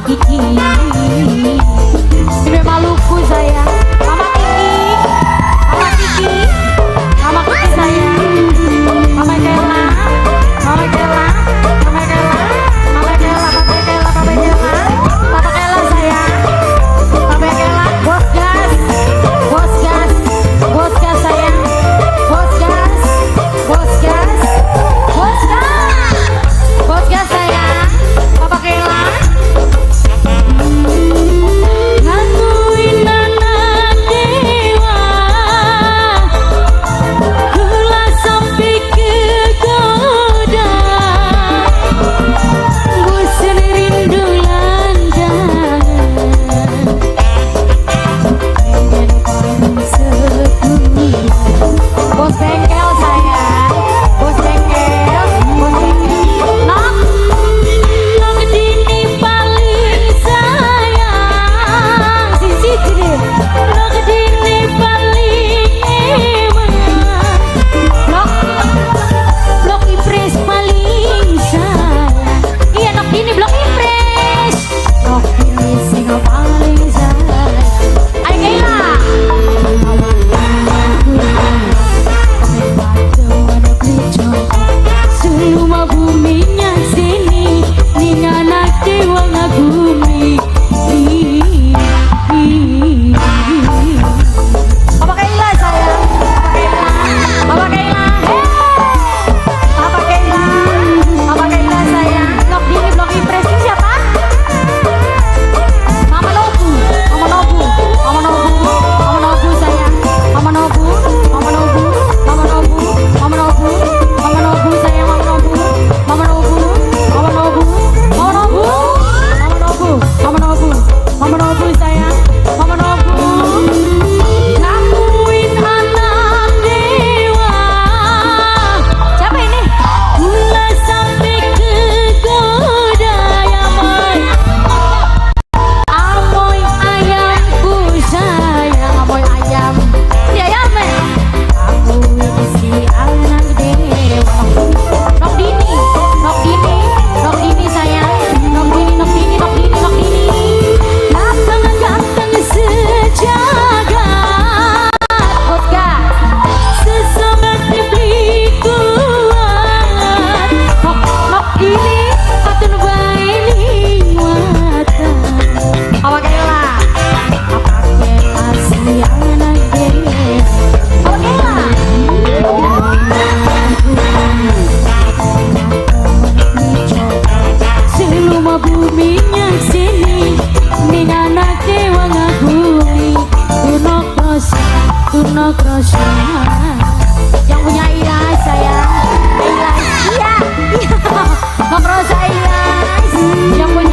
Ini Maluku saya, Mama Kiki, Mama Kiki, Mama Kiki saya, Mama Kela, Mama Kela, Mama Kela, Mama Kela, Mama Kela, Mama Kela, Papa Kela saya, Papa Kela, bos gas, bos gas, bos gas saya, bos gas, bos gas, bos gas, bos gas saya, Papa Kela. Yang punya Ilas saya, Ilas, iya, ngobrol saya Ilas, yang punya